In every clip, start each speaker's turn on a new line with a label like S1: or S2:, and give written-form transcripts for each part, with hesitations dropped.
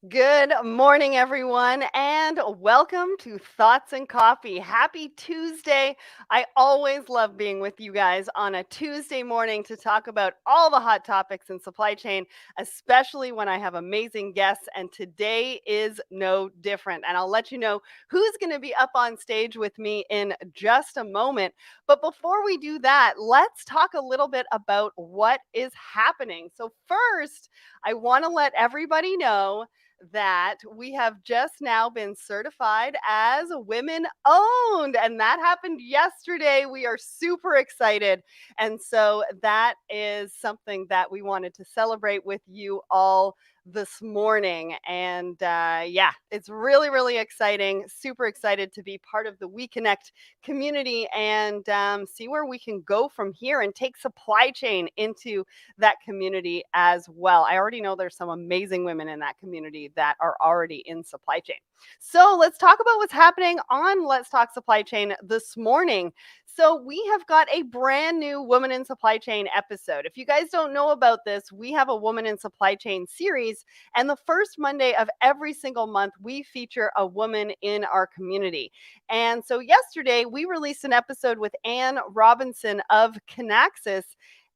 S1: Good morning, everyone, and welcome to Thoughts and Coffee. Happy Tuesday. I always love being with you guys on a Tuesday morning to talk about all the hot topics in supply chain, especially when I have amazing guests. And today is no different. And I'll let you know who's going to be up on stage with me in just a moment. But before we do that, let's talk a little bit about what is happening. So, first, I want to let everybody know that we have just now been certified as women owned, and that happened yesterday. We are super excited. And so that is something that we wanted to celebrate with you all this morning. And yeah, it's really, really exciting. Super excited to be part of the We Connect community and see where we can go from here and take supply chain into that community as well. I already know there's some amazing women in that community that are already in supply chain. So let's talk about what's happening on Let's Talk Supply Chain this morning. So we have got a brand new Woman in Supply Chain episode. If you guys don't know about this, we have a Woman in Supply Chain series, and the first Monday of every single month, we feature a woman in our community. And so yesterday, we released an episode with Ann Robinson of Kinaxis,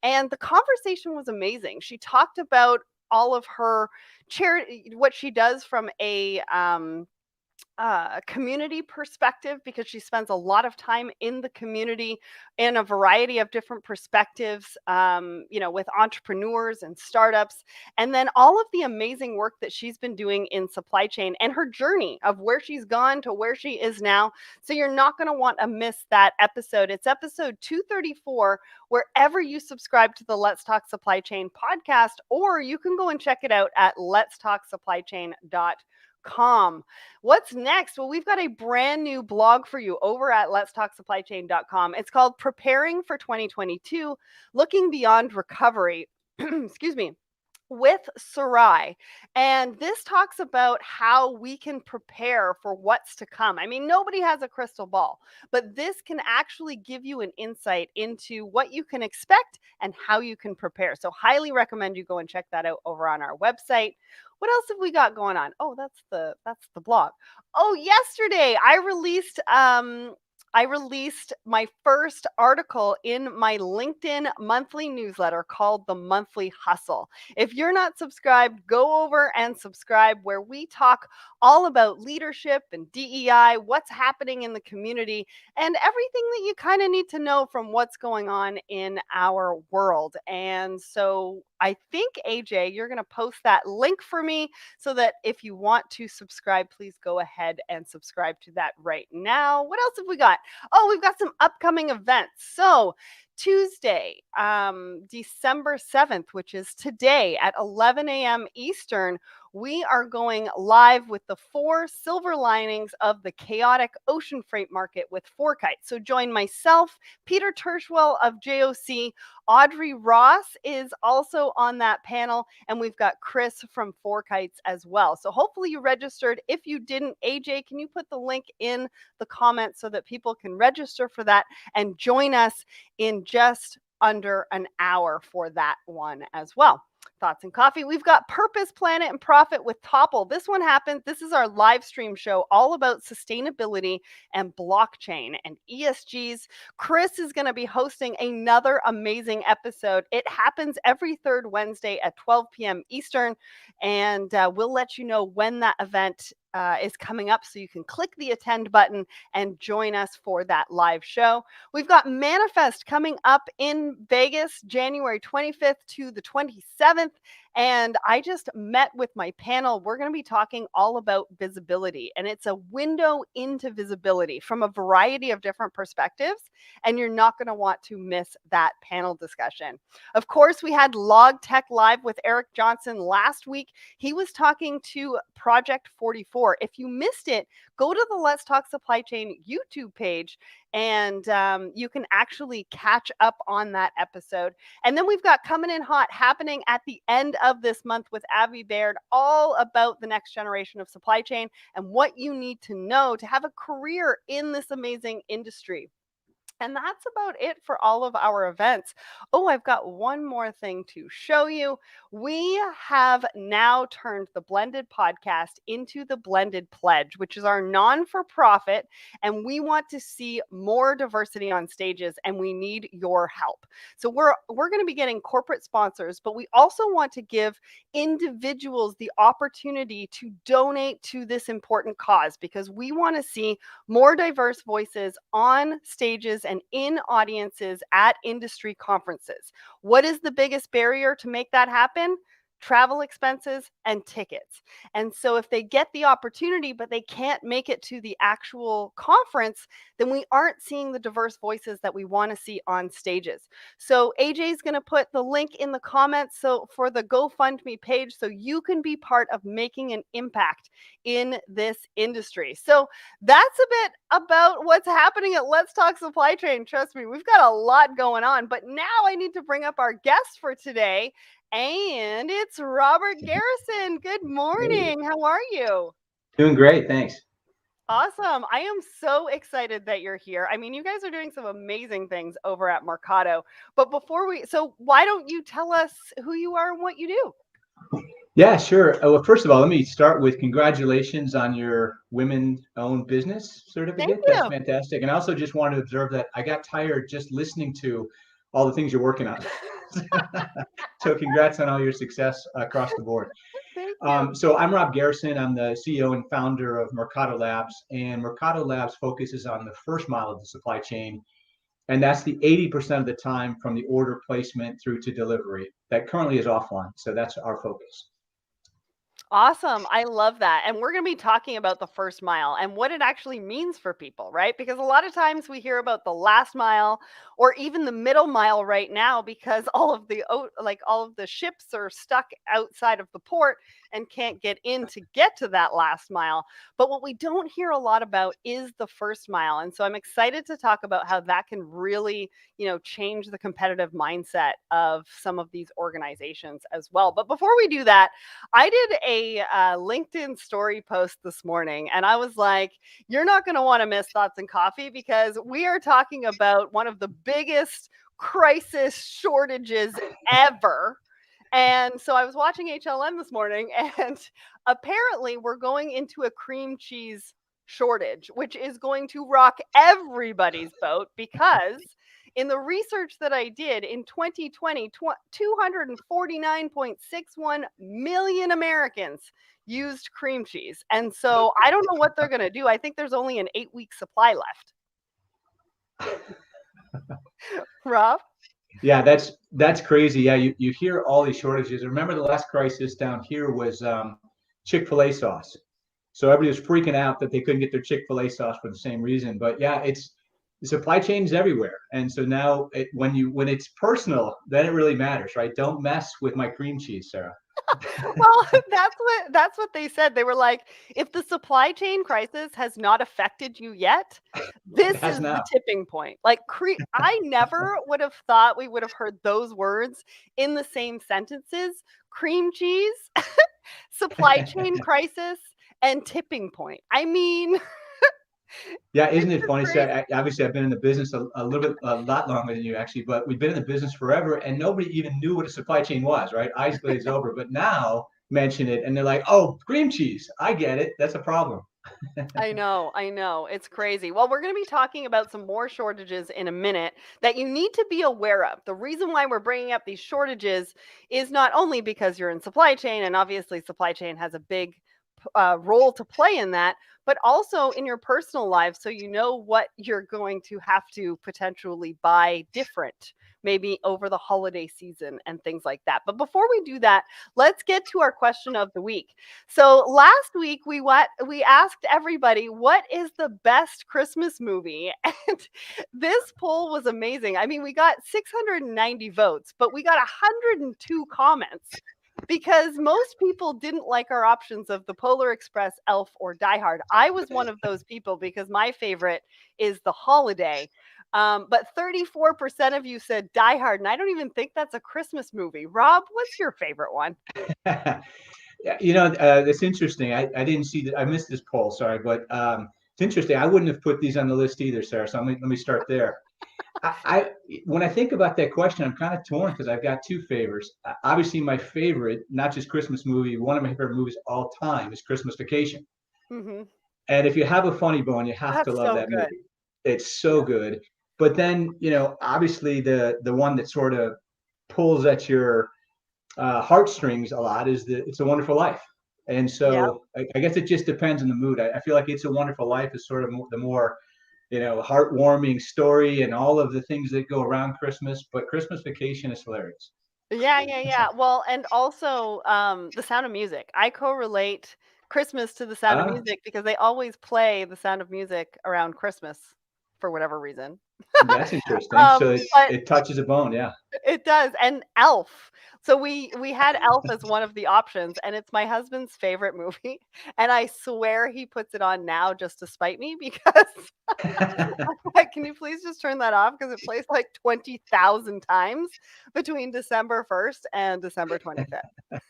S1: and the conversation was amazing. She talked about all of her charity, what she does from a community perspective, because she spends a lot of time in the community in a variety of different perspectives, with entrepreneurs and startups, and then all of the amazing work that she's been doing in supply chain and her journey of where she's gone to where she is now. So you're not going to want to miss that episode. It's episode 234, wherever you subscribe to the Let's Talk Supply Chain podcast, or you can go and check it out at letstalksupplychain.com. What's next? Well, we've got a brand new blog for you over at letstalksupplychain.com. It's called Preparing for 2022, Looking Beyond Recovery. Excuse me. With Sarai. And this talks about how we can prepare for what's to come. I mean, nobody has a crystal ball, but this can actually give you an insight into what you can expect and how you can prepare. So highly recommend you go and check that out over on our website. What else have we got going on? Oh, that's the blog. Oh, yesterday I released my first article in my LinkedIn monthly newsletter called The Monthly Hustle. If you're not subscribed, go over and subscribe, where we talk all about leadership and DEI, what's happening in the community, and everything that you kind of need to know from what's going on in our world. And so I think, AJ, you're going to post that link for me so that if you want to subscribe, please go ahead and subscribe to that right now. What else have we got? Oh, we've got some upcoming events. So Tuesday, December 7th, which is today at 11 a.m. Eastern, we are going live with the 4 silver linings of the chaotic ocean freight market with FourKites. So join myself, Peter Tershwell of JOC, Audrey Ross is also on that panel, and we've got Chris from FourKites as well. So hopefully you registered. If you didn't, AJ, can you put the link in the comments so that people can register for that and join us in just under an hour for that one as well. Thoughts and Coffee. We've got Purpose, Planet, and Profit with Topple. This one happens. This is our live stream show all about sustainability and blockchain and ESGs. Chris is going to be hosting another amazing episode. It happens every third Wednesday at 12 p.m. Eastern, and we'll let you know when that event is coming up, so you can click the attend button and join us for that live show. We've got Manifest coming up in Vegas, January 25th to the 27th. And I just met with my panel. We're going to be talking all about visibility, and it's a window into visibility from a variety of different perspectives. And you're not going to want to miss that panel discussion. Of course, we had Log Tech Live with Eric Johnson last week. He was talking to Project 44. If you missed it, go to the Let's Talk Supply Chain YouTube page, and you can actually catch up on that episode. And then we've got Coming in Hot happening at the end of this month with Avi Baird, all about the next generation of supply chain and what you need to know to have a career in this amazing industry. And that's about it for all of our events. Oh, I've got one more thing to show you. We have now turned the Blended podcast into the Blended Pledge, which is our non for profit. And we want to see more diversity on stages, and we need your help. So we're going to be getting corporate sponsors, but we also want to give individuals the opportunity to donate to this important cause, because we want to see more diverse voices on stages and in audiences at industry conferences. What is the biggest barrier to make that happen? Travel expenses and tickets. And so if they get the opportunity, but they can't make it to the actual conference, then we aren't seeing the diverse voices that we want to see on stages. So AJ is going to put the link in the comments so for the GoFundMe page, so you can be part of making an impact in this industry. So that's a bit about what's happening at Let's Talk Supply Chain. Trust me, we've got a lot going on, but now I need to bring up our guest for today, and it's Robert Garrison. Good morning. How are you?
S2: Doing great, thanks.
S1: Awesome. I am so excited that you're here. I mean, you guys are doing some amazing things over at Mercado. But so why don't you tell us who you are and what you do?
S2: Yeah, sure. Well, first of all, let me start with congratulations on your women-owned business
S1: Thank
S2: certificate. That's
S1: you.
S2: fantastic. And I also just want to observe that I got tired just listening to all the things you're working on. So congrats on all your success across the board.
S1: Thank you.
S2: So I'm Rob Garrison. I'm the CEO and founder of Mercado Labs, and Mercado Labs focuses on the first mile of the supply chain. And that's the 80% of the time from the order placement through to delivery that currently is offline. So that's our focus.
S1: Awesome. I love that. And we're going to be talking about the first mile and what it actually means for people, right? Because a lot of times we hear about the last mile or even the middle mile right now, because all of the ships are stuck outside of the port and can't get in to get to that last mile. But what we don't hear a lot about is the first mile. And so I'm excited to talk about how that can really, change the competitive mindset of some of these organizations as well. But before we do that, I did a LinkedIn story post this morning, and I was like, you're not going to want to miss Thoughts and Coffee, because we are talking about one of the biggest crisis shortages ever. And so I was watching HLN this morning, and apparently we're going into a cream cheese shortage, which is going to rock everybody's boat, because in the research that I did in 2020, 249.61 million Americans used cream cheese. And so I don't know what they're going to do. I think there's only an 8-week supply left. Rob?
S2: Yeah, that's crazy. Yeah, you hear all these shortages. Remember the last crisis down here was Chick-fil-A sauce. So everybody was freaking out that they couldn't get their Chick-fil-A sauce for the same reason. But yeah, it's the supply chain's everywhere. And so now when it's personal, then it really matters, right? Don't mess with my cream cheese, Sarah.
S1: Well, that's what they said. They were like, if the supply chain crisis has not affected you yet,
S2: It
S1: this
S2: has
S1: is the
S2: now.
S1: tipping point. Like, I never would have thought we would have heard those words in the same sentences. Cream cheese, supply chain crisis, and tipping point. I mean,
S2: Yeah, isn't
S1: it's
S2: it
S1: just
S2: funny? So
S1: crazy.
S2: obviously, I've been in the business a lot longer than you actually, but we've been in the business forever, and nobody even knew what a supply chain was, right? Eyes glazed over. But now mention it, and they're like, "Oh, cream cheese. I get it. That's a problem."
S1: I know, I know. It's crazy. Well, we're going to be talking about some more shortages in a minute that you need to be aware of. The reason why we're bringing up these shortages is not only because you're in supply chain, and obviously supply chain has a big role to play in that, but also in your personal life, so you know what you're going to have to potentially buy different, maybe over the holiday season and things like that. But before we do that, let's get to our question of the week. So last week we asked everybody, what is the best Christmas movie? And this poll was amazing. I mean, we got 690 votes, but we got 102 comments, because most people didn't like our options of the Polar Express, Elf, or Die Hard. I was one of those people, because my favorite is The Holiday. But 34% of you said Die Hard, and I don't even think that's a Christmas movie. Rob, what's your favorite one?
S2: Yeah, that's interesting. I didn't see that. I missed this poll. Sorry, but it's interesting. I wouldn't have put these on the list either, Sarah. So let me start there. I when I think about that question, I'm kind of torn because I've got two favorites. Obviously, my favorite, not just Christmas movie, one of my favorite movies all time is Christmas Vacation.
S1: Hmm.
S2: And if you have a funny bone, you have to
S1: That's
S2: love
S1: so
S2: that
S1: good.
S2: movie. It's so
S1: Yeah.
S2: good. But then, obviously the one that sort of pulls at your heartstrings a lot is It's a Wonderful Life. And
S1: Yeah.
S2: so I guess it just depends on the mood. I feel like It's a Wonderful Life is sort of the more heartwarming story and all of the things that go around Christmas. But Christmas Vacation is hilarious.
S1: Yeah, yeah, yeah. Well, and also, The Sound of Music. I correlate Christmas to The Sound of
S2: Ah,
S1: Music because they always play The Sound of Music around Christmas for whatever reason.
S2: that's interesting. So
S1: But
S2: it touches a bone. Yeah.
S1: it does, and Elf. So we had Elf as one of the options, and it's my husband's favorite movie, and I swear he puts it on now just to spite me because I'm like, "Can you please just turn that off?" Because it plays like 20,000 times between December 1st and December 25th.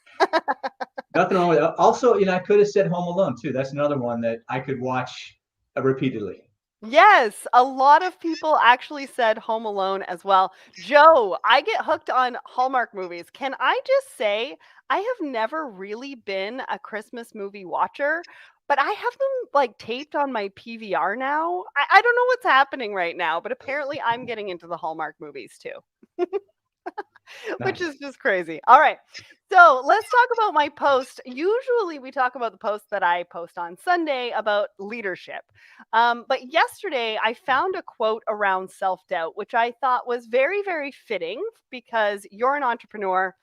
S2: Nothing wrong with it. Also, I could have said Home Alone too. That's another one that I could watch repeatedly.
S1: Yes, a lot of people actually said Home Alone as well. Joe, I get hooked on Hallmark movies. Can I just say, I have never really been a Christmas movie watcher, but I have them like taped on my PVR now. I don't know what's happening right now, but apparently I'm getting into the Hallmark movies too. Which is
S2: Nice.
S1: just crazy. All right. So let's talk about my post. Usually we talk about the post that I post on Sunday about leadership. But yesterday I found a quote around self doubt, which I thought was very, very fitting because you're an entrepreneur.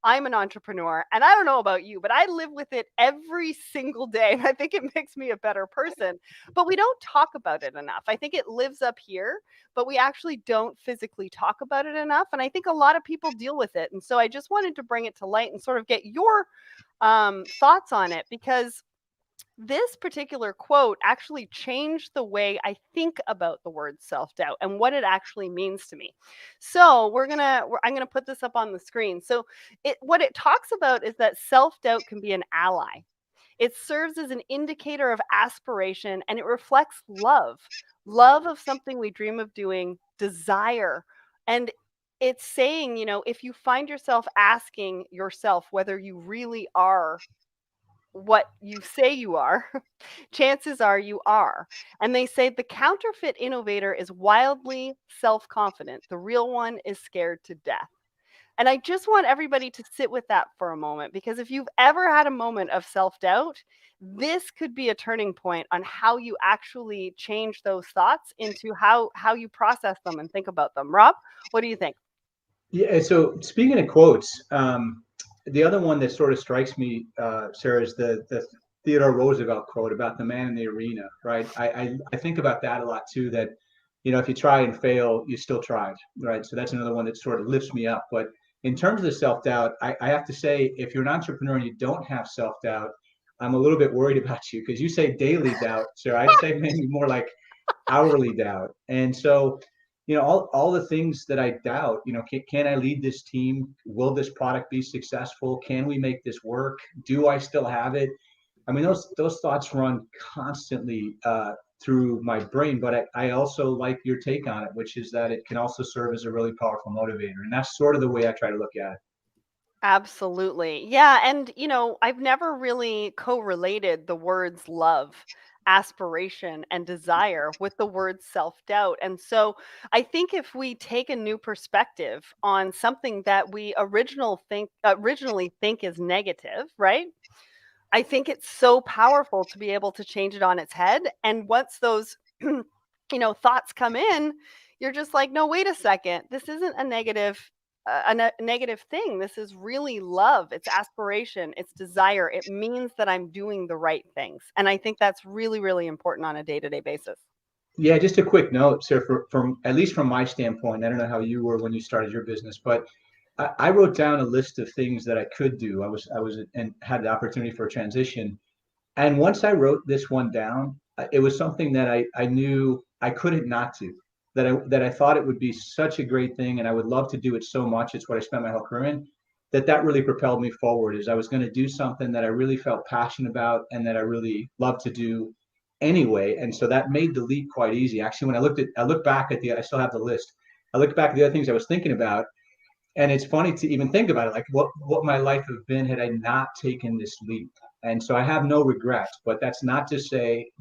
S1: I'm an entrepreneur. And I don't know about you, but I live with it every single day. And I think it makes me a better person. But we don't talk about it enough. I think it lives up here, but we actually don't physically talk about it enough. And I think a lot of people deal with it. And so I just wanted to bring it to light and sort of get your thoughts on it because this particular quote actually changed the way I think about the word self-doubt and what it actually means to me. So I'm gonna put this up on the screen. So what it talks about is that self-doubt can be an ally. It serves as an indicator of aspiration and it reflects love of something we dream of doing, desire. And it's saying, if you find yourself asking yourself whether you really are what you say you are, chances are you are. And they say the counterfeit innovator is wildly self confident, the real one is scared to death. And I just want everybody to sit with that for a moment because if you've ever had a moment of self doubt, this could be a turning point on how you actually change those thoughts into how you process them and think about them. Rob, what do you think?
S2: Yeah. So speaking of quotes, the other one that sort of strikes me, Sarah, is the Theodore Roosevelt quote about the man in the arena, right? I think about that a lot too, that, if you try and fail, you still tried, right? So that's another one that sort of lifts me up. But in terms of the self-doubt, I have to say, if you're an entrepreneur and you don't have self-doubt, I'm a little bit worried about you because you say daily doubt, Sarah. I'd say maybe more like hourly doubt. And so, all the things that I doubt, can I lead this team? Will this product be successful? Can we make this work? Do I still have it? I mean, those thoughts run constantly through my brain, but I also like your take on it, which is that it can also serve as a really powerful motivator. And that's sort of the way I try to look at it.
S1: Absolutely. Yeah. And, I've never really correlated the words love, aspiration, and desire with the word self doubt. And so I think if we take a new perspective on something that we originally think is negative, right? I think it's so powerful to be able to change it on its head. And once those, thoughts come in, you're just like, no, wait a second. This isn't a negative thing. This is really love. It's aspiration. It's desire. It means that I'm doing the right things. And I think that's really, really important on a day to day basis.
S2: Yeah, just a quick note, sir, from at least from my standpoint, I don't know how you were when you started your business, but I wrote down a list of things that I could do. I was and had the opportunity for a transition. And once I wrote this one down, it was something that I knew I couldn't not do. That I thought it would be such a great thing, and I would love to do it so much. It's what I spent my whole career in. That really propelled me forward. Is I was going to do something that I really felt passionate about, and that I really loved to do anyway. And so that made the leap quite easy. Actually, when I look back at I still have the list. I look back at the other things I was thinking about, and it's funny to even think about it, like what my life would have been had I not taken this leap. And so I have no regrets, but that's not to say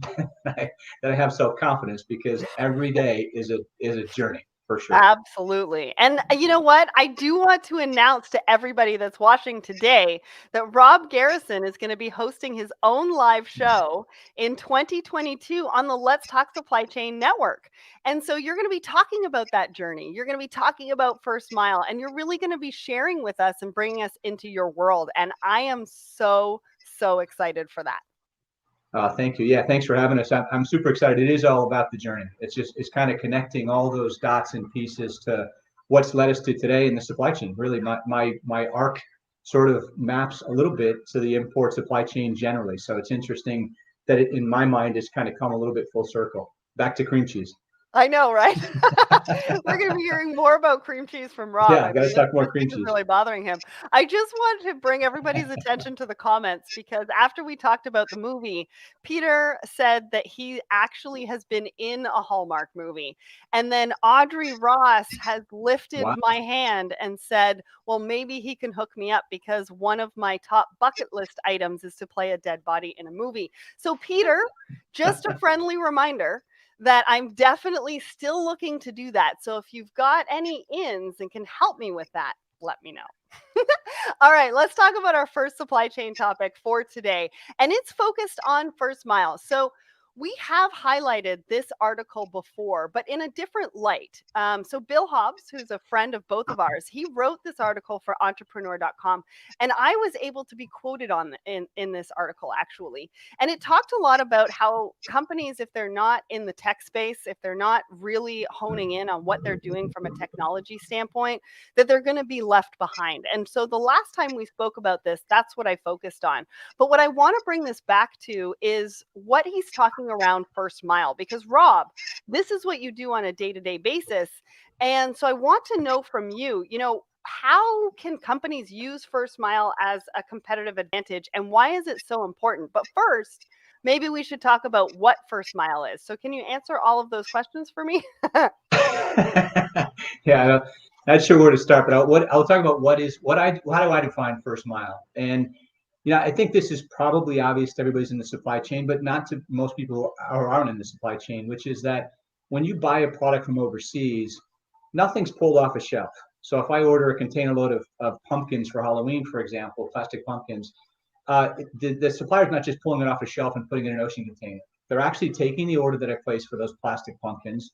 S2: that I have self-confidence, because every day is a journey for sure.
S1: Absolutely. And you know what? I do want to announce to everybody that's watching today that Rob Garrison is going to be hosting his own live show in 2022 on the Let's Talk Supply Chain Network. And so you're going to be talking about that journey. You're going to be talking about First Mile, and you're really going to be sharing with us and bringing us into your world. And I am so, so excited for that.
S2: Thank you. Yeah, thanks for having us. I'm super excited. It is all about the journey. It's kind of connecting all those dots and pieces to what's led us to today in the supply chain. Really, my arc sort of maps a little bit to the import supply chain generally. So it's interesting that it, in my mind, has kind of come a little bit full circle. Back to cream cheese.
S1: I know, right? We're going to be hearing more about cream cheese from Rob.
S2: Yeah,
S1: I
S2: got
S1: mean,
S2: to talk more
S1: this
S2: cream
S1: thing is
S2: cheese.
S1: really bothering him. I just wanted to bring everybody's attention to the comments, because after we talked about the movie, Peter said that he actually has been in a Hallmark movie. And then Audrey Ross has lifted
S2: Wow.
S1: my hand and said, well, maybe he can hook me up, because one of my top bucket list items is to play a dead body in a movie. So, Peter, just a friendly reminder that I'm definitely still looking to do that. So if you've got any ins and can help me with that, let me know. All right, let's talk about our first supply chain topic for today. And it's focused on First Mile. So we have highlighted this article before, but in a different light. So Bill Hobbs, who's a friend of both of ours, he wrote this article for entrepreneur.com, and I was able to be quoted on in this article, actually. And it talked a lot about how companies, if they're not in the tech space, if they're not really honing in on what they're doing from a technology standpoint, that they're going to be left behind. And so the last time we spoke about this, that's what I focused on. But what I want to bring this back to is what he's talking around First Mile, because Rob, this is what you do on a day-to-day basis. And so I want to know from you, how can companies use First Mile as a competitive advantage, and why is it so important? But first, maybe we should talk about what First Mile is. So can you answer all of those questions for me?
S2: Yeah, not sure where to start, but I'll talk about how do I define first mile. And I think this is probably obvious to everybody's in the supply chain, but not to most people who aren't in the supply chain, which is that when you buy a product from overseas, nothing's pulled off a shelf. So if I order a container load of pumpkins for Halloween, for example, plastic pumpkins, the supplier's not just pulling it off a shelf and putting it in an ocean container. They're actually taking the order that I placed for those plastic pumpkins,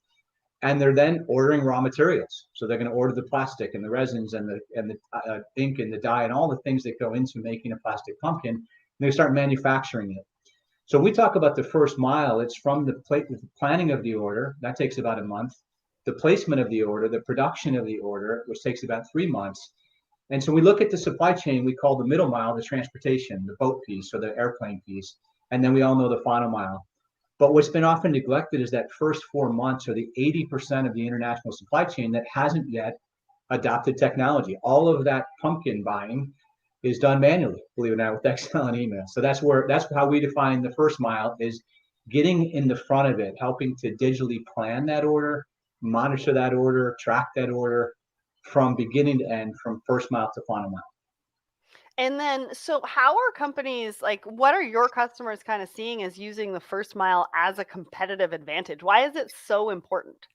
S2: and they're then ordering raw materials. So they're going to order the plastic and the resins and the ink and the dye and all the things that go into making a plastic pumpkin. And they start manufacturing it. So we talk about the first mile. It's from the planning of the order. That takes about a month. The placement of the order, the production of the order, which takes about 3 months. And so we look at the supply chain, we call the middle mile the transportation, the boat piece or the airplane piece. And then we all know the final mile. But what's been often neglected is that first 4 months, or the 80% of the international supply chain that hasn't yet adopted technology. All of that pumpkin buying is done manually, believe it or not, with Excel and email. So that's how we define the first mile, is getting in the front of it, helping to digitally plan that order, monitor that order, track that order from beginning to end, from first mile to final mile.
S1: And then, so how are companies, like, what are your customers kind of seeing as using the First Mile as a competitive advantage? Why is it so important?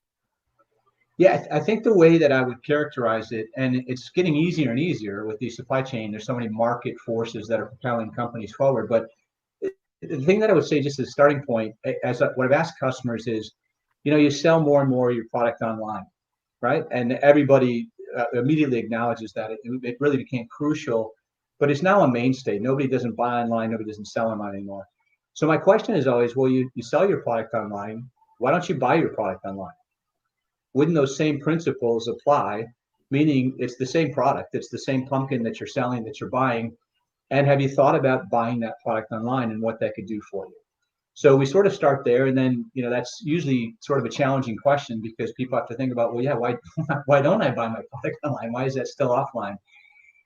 S2: Yeah, I think the way that I would characterize it, and it's getting easier and easier with the supply chain, there's so many market forces that are propelling companies forward. But the thing that I would say, just as a starting point, what I've asked customers is, you sell more and more of your product online, right? And everybody immediately acknowledges that it really became crucial, but it's now a mainstay. Nobody doesn't buy online, nobody doesn't sell online anymore. So my question is always, well, you sell your product online, why don't you buy your product online? Wouldn't those same principles apply? Meaning it's the same product, it's the same pumpkin that you're selling, that you're buying. And have you thought about buying that product online and what that could do for you? So we sort of start there, and then that's usually sort of a challenging question, because people have to think about, well, yeah, why why don't I buy my product online? Why is that still offline?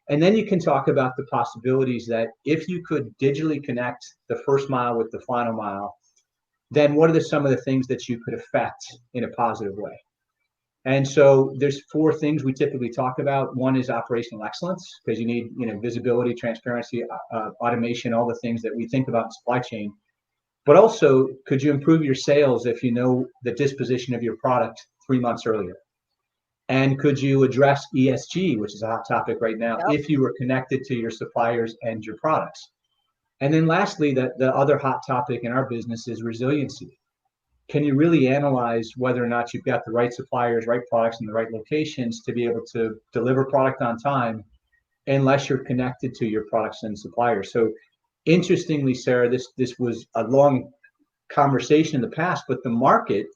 S2: And then you can talk about the possibilities that if you could digitally connect the first mile with the final mile, then what are some of the things that you could affect in a positive way? And so there's four things we typically talk about. One is operational excellence, because you need, visibility, transparency, automation, all the things that we think about in supply chain. But also, could you improve your sales if you know the disposition of your product 3 months earlier? And could you address ESG, which is a hot topic right now,
S1: Yep.
S2: if you were connected to your suppliers and your products? And then lastly, the other hot topic in our business is resiliency. Can you really analyze whether or not you've got the right suppliers, right products in the right locations to be able to deliver product on time, unless you're connected to your products and suppliers? So interestingly, Sarah, this was a long conversation in the past, but the market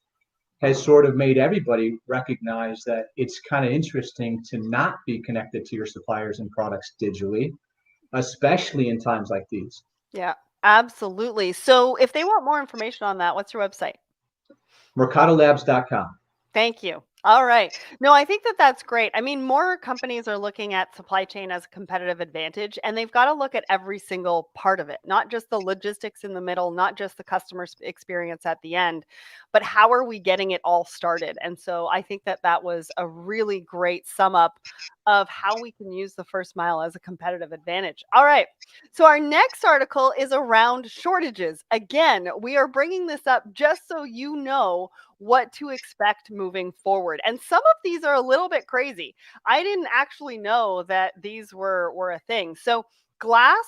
S2: has sort of made everybody recognize that it's kind of interesting to not be connected to your suppliers and products digitally, especially in times like these.
S1: Yeah, absolutely. So if they want more information on that, what's your website?
S2: Mercatolabs.com.
S1: Thank you. All right. No, I think that that's great. I mean, more companies are looking at supply chain as a competitive advantage, and they've got to look at every single part of it, not just the logistics in the middle, not just the customer experience at the end, but how are we getting it all started? And so I think that that was a really great sum up of how we can use the first mile as a competitive advantage. All right. So our next article is around shortages. Again, we are bringing this up just so you know what to expect moving forward. And some of these are a little bit crazy. I didn't actually know that these were a thing. So glass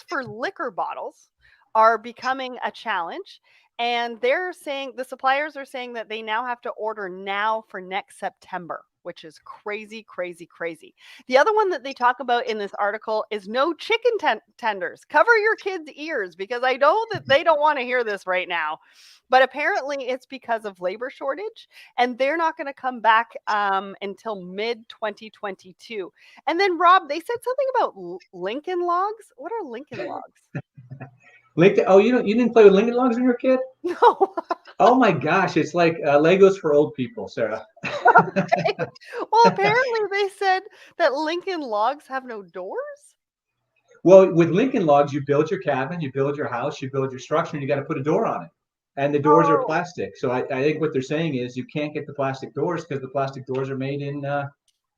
S1: for liquor bottles are becoming a challenge. And they're saying the suppliers are saying that they now have to order now for next September, which is crazy, crazy, crazy. The other one that they talk about in this article is no chicken tenders. Cover your kids' ears, because I know that they don't want to hear this right now. But apparently it's because of labor shortage, and they're not going to come back until mid 2022. And then, Rob, they said something about Lincoln Logs. What are Lincoln Logs?
S2: Oh, you didn't play with Lincoln Logs when you were a kid?
S1: No.
S2: Oh my gosh, it's like Legos for old people, Sarah.
S1: Okay. Well, apparently they said that Lincoln Logs have no doors.
S2: Well, with Lincoln Logs, you build your cabin, you build your house, you build your structure, and you got to put a door on it. And the doors are
S1: Oh,
S2: plastic. So I think what they're saying is you can't get the plastic doors because the plastic doors are made in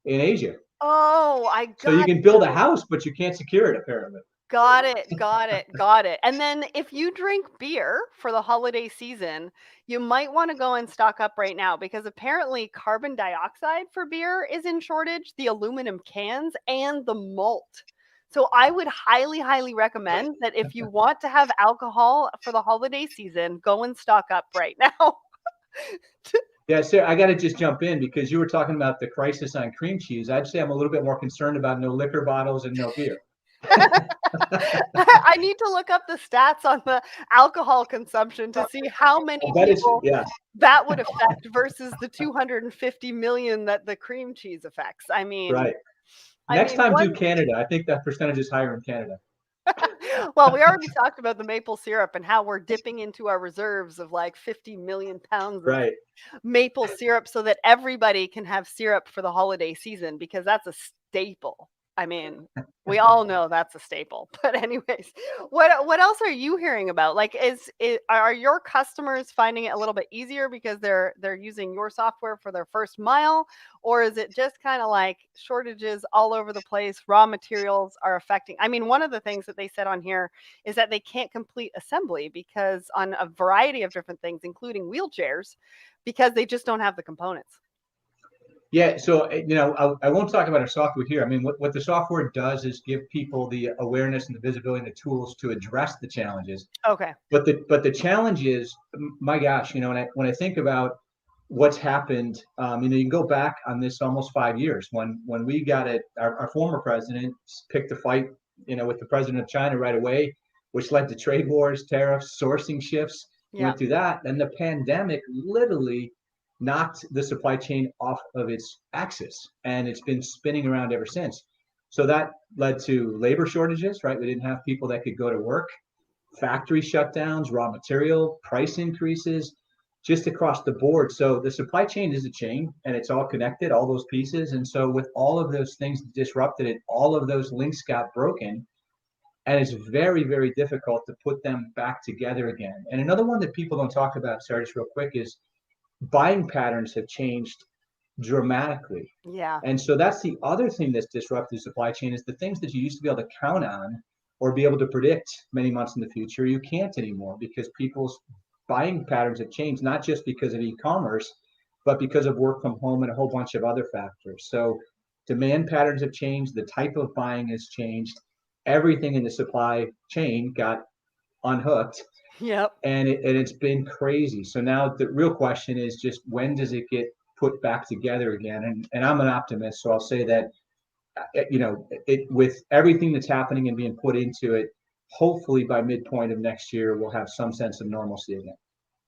S2: Asia.
S1: oh, I
S2: So you
S1: got
S2: can build a
S1: you.
S2: house, but you can't secure it apparently.
S1: Got it, got it, got it. And then if you drink beer for the holiday season, you might want to go and stock up right now, because apparently carbon dioxide for beer is in shortage, the aluminum cans and the malt. So I would highly, highly recommend that if you want to have alcohol for the holiday season, go and stock up right now.
S2: Yeah, Sarah, I got to just jump in because you were talking about the crisis on cream cheese. I'd say I'm a little bit more concerned about no liquor bottles and no beer.
S1: I need to look up the stats on the alcohol consumption to see how many
S2: I bet it's,
S1: people
S2: yeah,
S1: that would affect versus the 250 million that the cream cheese affects.
S2: right.
S1: I
S2: Next
S1: mean,
S2: time do
S1: one
S2: Canada. I think that percentage is higher in Canada.
S1: well, we already talked about the maple syrup and how we're dipping into our reserves of like 50 million pounds of
S2: Right.
S1: maple syrup so that everybody can have syrup for the holiday season, because that's a staple. I mean, we all know that's a staple. But anyways, what else are you hearing about? Like, are your customers finding it a little bit easier because they're using your software for their first mile, or is it just kind of like shortages all over the place? Raw materials are affecting. I mean, one of the things that they said on here is that they can't complete assembly because on a variety of different things, including wheelchairs, because they just don't have the components.
S2: Yeah, so I won't talk about our software here. I mean, what the software does is give people the awareness and the visibility and the tools to address the challenges.
S1: Okay.
S2: But the challenge is, my gosh, when I think about what's happened, you can go back on this almost 5 years when we got it. Our former president picked a fight, with the president of China right away, which led to trade wars, tariffs, sourcing shifts. We
S1: Yeah.
S2: went through that. Then the pandemic literally knocked the supply chain off of its axis, and it's been spinning around ever since. So that led to labor shortages, right? We didn't have people that could go to work, factory shutdowns, raw material price increases, just across the board. So the supply chain is a chain, and it's all connected, all those pieces. And so with all of those things disrupted, and all of those links got broken, and it's very, very difficult to put them back together again. And another one that people don't talk about, Sarah, just real quick, is buying patterns have changed dramatically.
S1: Yeah.
S2: And so that's the other thing that's disrupted the supply chain is the things that you used to be able to count on or be able to predict many months in the future, you can't anymore because people's buying patterns have changed, not just because of e-commerce, but because of work from home and a whole bunch of other factors. So demand patterns have changed, the type of buying has changed, everything in the supply chain got unhooked,
S1: Yep.
S2: and it's been crazy. So now the real question is just when does it get put back together again? And I'm an optimist, so I'll say that with everything that's happening and being put into it, hopefully by midpoint of next year we'll have some sense of normalcy again.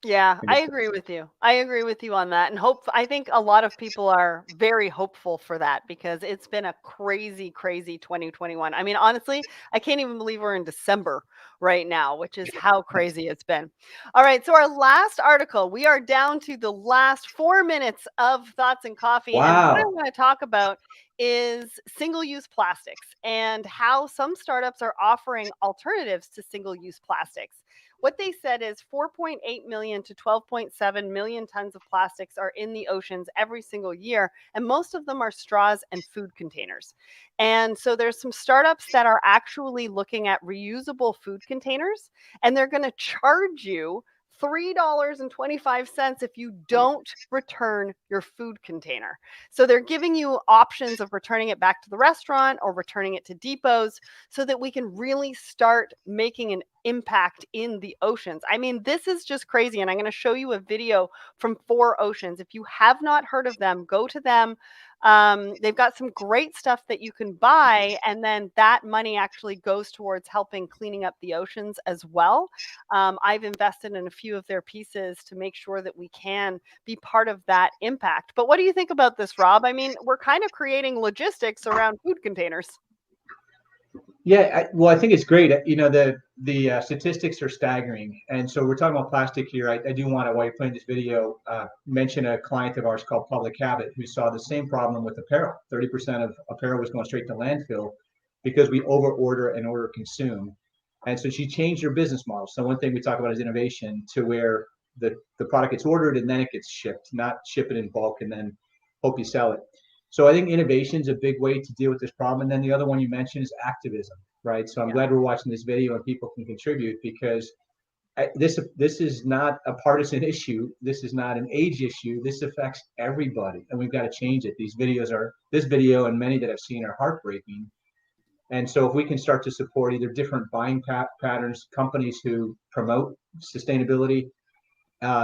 S1: Yeah, I
S2: Fingers
S1: agree
S2: crossed.
S1: with you. I agree with you on that. And I think a lot of people are very hopeful for that because it's been a crazy, crazy 2021. I mean, honestly, I can't even believe we're in December right now, which is how crazy it's been. All right. So, our last article, we are down to the last 4 minutes of Thoughts and Coffee. And what I
S2: Wow.
S1: want to talk about is single use plastics and how some startups are offering alternatives to single use plastics. What they said is 4.8 million to 12.7 million tons of plastics are in the oceans every single year, and most of them are straws and food containers. And so there's some startups that are actually looking at reusable food containers, and they're going to charge you $3.25 if you don't return your food container. So they're giving you options of returning it back to the restaurant or returning it to depots so that we can really start making an impact in the oceans. I mean, this is just crazy. And I'm going to show you a video from Four Oceans. If you have not heard of them, go to them. They've got some great stuff that you can buy, and then that money actually goes towards helping cleaning up the oceans as well. I've invested in a few of their pieces to make sure that we can be part of that impact. But what do you think about this, Rob? I mean, we're kind of creating logistics around food containers.
S2: Yeah, well, I think it's great. The statistics are staggering, and so we're talking about plastic here. I do want to, while you're playing this video, mention a client of ours called Public Habit who saw the same problem with apparel. 30% of apparel was going straight to landfill because we over order and over consume, and so she changed her business model. So one thing we talk about is innovation to where the product gets ordered and then it gets shipped, not ship it in bulk and then hope you sell it. So I think innovation is a big way to deal with this problem. And then the other one you mentioned is activism, right? So I'm
S1: Yeah.
S2: glad we're watching this video and people can contribute because this is not a partisan issue. This is not an age issue. This affects everybody, and we've got to change it. This video and many that I've seen are heartbreaking. And so if we can start to support either different buying patterns, companies who promote sustainability,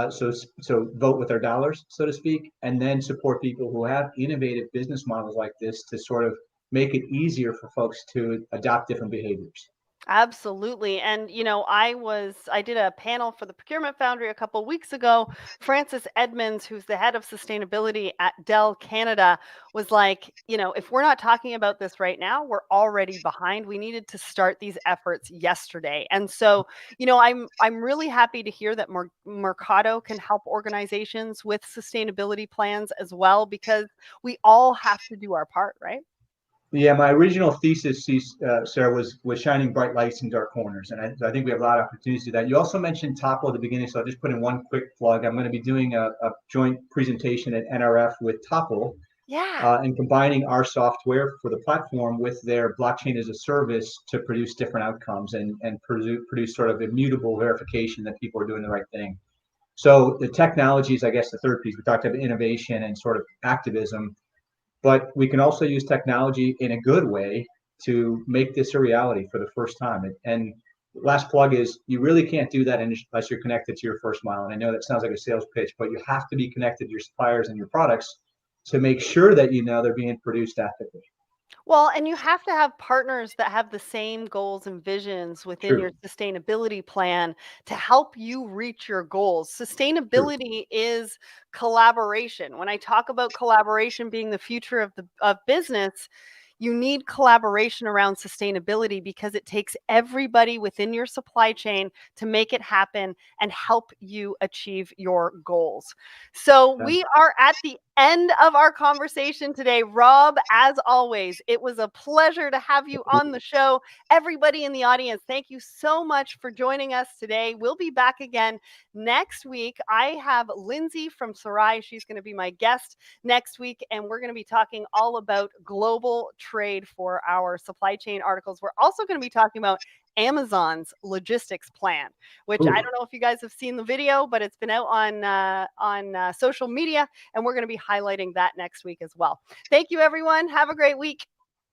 S2: so vote with their dollars, so to speak, and then support people who have innovative business models like this to sort of make it easier for folks to adopt different behaviors.
S1: Absolutely. And I did a panel for the Procurement Foundry a couple weeks ago. Francis Edmonds, who's the head of sustainability at Dell Canada, was like, if we're not talking about this right now, we're already behind. We needed to start these efforts yesterday. And so, I'm really happy to hear that Mercado can help organizations with sustainability plans as well, because we all have to do our part, right?
S2: Yeah, my original thesis, Sarah, was shining bright lights in dark corners, and I think we have a lot of opportunities to do that. You also mentioned Topo at the beginning, so I'll just put in one quick plug. I'm going to be doing a joint presentation at NRF with Topo,
S1: Yeah.
S2: and combining our software for the platform with their blockchain as a service to produce different outcomes and produce sort of immutable verification that people are doing the right thing. So the technology is, I guess, the third piece. We talked about innovation and sort of activism, but we can also use technology in a good way to make this a reality for the first time. And last plug is you really can't do that unless you're connected to your first mile. And I know that sounds like a sales pitch, but you have to be connected to your suppliers and your products to make sure that they're being produced ethically.
S1: Well, and you have to have partners that have the same goals and visions within your
S2: True,
S1: sustainability plan to help you reach your goals.
S2: true.
S1: Sustainability is collaboration. When I talk about collaboration being the future of business, you need collaboration around sustainability because it takes everybody within your supply chain to make it happen and help you achieve your goals. So
S2: Yeah.
S1: we are at the end of our conversation today. Rob, as always, it was a pleasure to have you on the show. Everybody in the audience, thank you so much for joining us today. We'll be back again next week. I have Lindsay from Sarai. She's going to be my guest next week, and we're going to be talking all about global trade for our supply chain articles. We're also going to be talking about Amazon's logistics plan, which I don't know if you guys have seen the video, but it's been out on social media, and we're going to be highlighting that next week as well. Thank you, everyone. Have a great week.